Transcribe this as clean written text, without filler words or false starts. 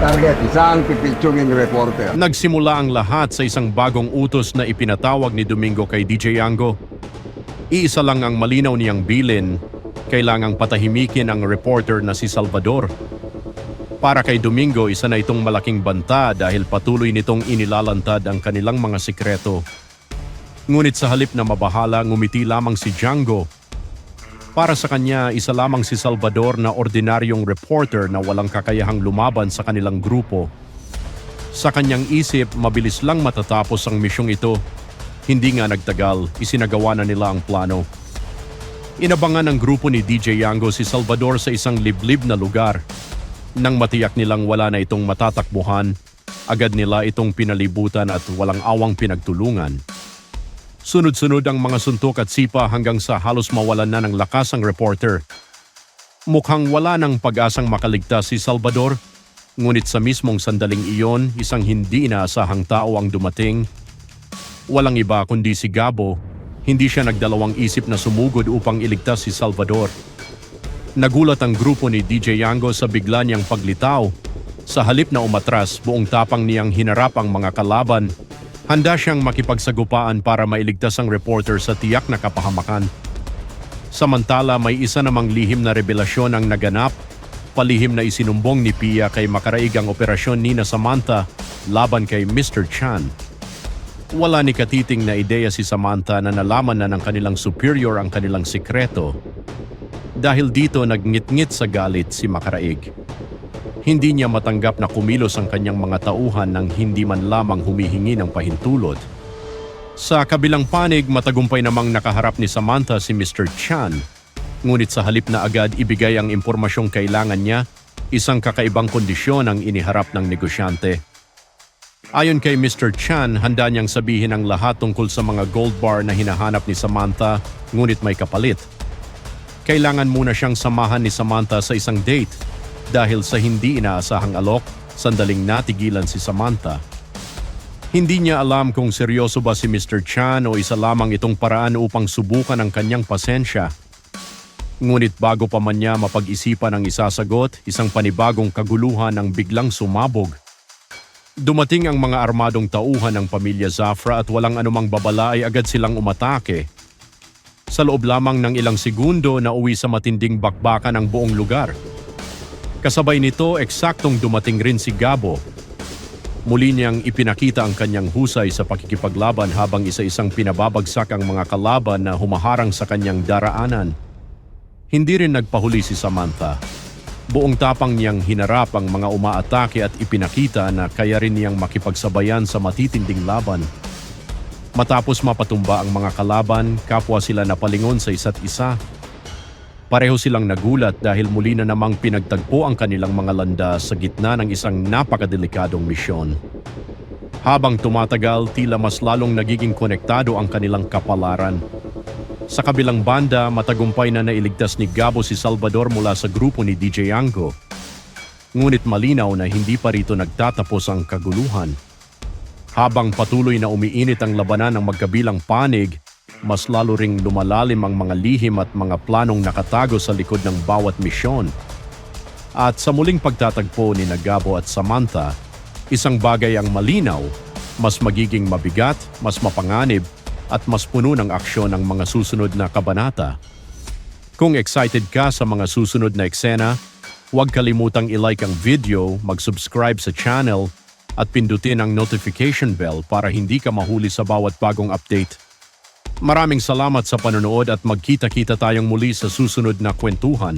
target, isang pipiltsunging reporter. Nagsimula ang lahat sa isang bagong utos na ipinatawag ni Domingo kay DJ Yango. Iisa lang ang malinaw niyang bilin, kailangang patahimikin ang reporter na si Salvador. Para kay Domingo, isa na itong malaking banta dahil patuloy nitong inilalantad ang kanilang mga sikreto. Ngunit sa halip na mabahala, ngumiti lamang si Django. Para sa kanya, isa lamang si Salvador na ordinaryong reporter na walang kakayahang lumaban sa kanilang grupo. Sa kanyang isip, mabilis lang matatapos ang misyong ito. Hindi nga nagtagal, isinagawa na nila ang plano. Inabangan ng grupo ni DJ Yango si Salvador sa isang liblib na lugar. Nang matiyak nilang wala na itong matatakbuhan, agad nila itong pinalibutan at walang awang pinagtulungan. Sunod-sunod ang mga suntok at sipa hanggang sa halos mawalan na ng lakas ang reporter. Mukhang wala ng pag-asang makaligtas si Salvador, ngunit sa mismong sandaling iyon, isang hindi inaasahang tao ang dumating. Walang iba kundi si Gabo. Hindi siya nagdalawang isip na sumugod upang iligtas si Salvador. Nagulat ang grupo ni DJ Yango sa bigla niyang paglitaw. Sa halip na umatras, buong tapang niyang hinarap ang mga kalaban. Handa siyang makipagsagupaan para mailigtas ang reporter sa tiyak na kapahamakan. Samantala, may isa namang lihim na revelasyon ang naganap, palihim na isinumbong ni Pia kay makaraig ang operasyon ni na Samantha laban kay Mr. Chan. Wala ni katiting na ideya si Samantha na nalaman na ng kanilang superior ang kanilang sikreto. Dahil dito nagngit-ngit sa galit si Makaraig. Hindi niya matanggap na kumilos ang kanyang mga tauhan nang hindi man lamang humihingi ng pahintulot. Sa kabilang panig, matagumpay namang nakaharap ni Samantha si Mr. Chan. Ngunit sa halip na agad ibigay ang impormasyong kailangan niya, isang kakaibang kondisyon ang iniharap ng negosyante. Ayon kay Mr. Chan, handa niyang sabihin ang lahat tungkol sa mga gold bar na hinahanap ni Samantha, ngunit may kapalit. Kailangan muna siyang samahan ni Samantha sa isang date. Dahil sa hindi inaasahang alok, sandaling natigilan si Samantha. Hindi niya alam kung seryoso ba si Mr. Chan o isa lamang itong paraan upang subukan ang kanyang pasensya. Ngunit bago pa man niya mapag-isipan ang isasagot, isang panibagong kaguluhan ang biglang sumabog. Dumating ang mga armadong tauhan ng pamilya Zafra at walang anumang babala ay agad silang umatake. Sa loob lamang ng ilang segundo, nauwi sa matinding bakbakan ang buong lugar. Kasabay nito, eksaktong dumating rin si Gabo. Muli niyang ipinakita ang kanyang husay sa pakikipaglaban habang isa-isang pinababagsak ang mga kalaban na humaharang sa kanyang daraanan. Hindi rin nagpahuli si Samantha. Buong tapang niyang hinarap ang mga umaatake at ipinakita na kaya rin niyang makipagsabayan sa matitinding laban. Matapos mapatumba ang mga kalaban, kapwa sila napalingon sa isa't isa. Pareho silang nagulat dahil muli na namang pinagtagpo ang kanilang mga landas sa gitna ng isang napakadelikadong misyon. Habang tumatagal, tila mas lalong nagiging konektado ang kanilang kapalaran. Sa kabilang banda, matagumpay na nailigtas ni Gabo si Salvador mula sa grupo ni DJ Yango. Ngunit malinaw na hindi pa rito nagtatapos ang kaguluhan. Habang patuloy na umiinit ang labanan ng magkabilang panig, mas lalo ring lumalalim ang mga lihim at mga planong nakatago sa likod ng bawat misyon. At sa muling pagtatagpo ni Gabo at Samantha, isang bagay ang malinaw, mas magiging mabigat, mas mapanganib, at mas puno ng aksyon ang mga susunod na kabanata. Kung excited ka sa mga susunod na eksena, huwag kalimutang i-like ang video, mag-subscribe sa channel, at pindutin ang notification bell para hindi ka mahuli sa bawat bagong update. Maraming salamat sa panonood at magkita-kita tayong muli sa susunod na kwentuhan.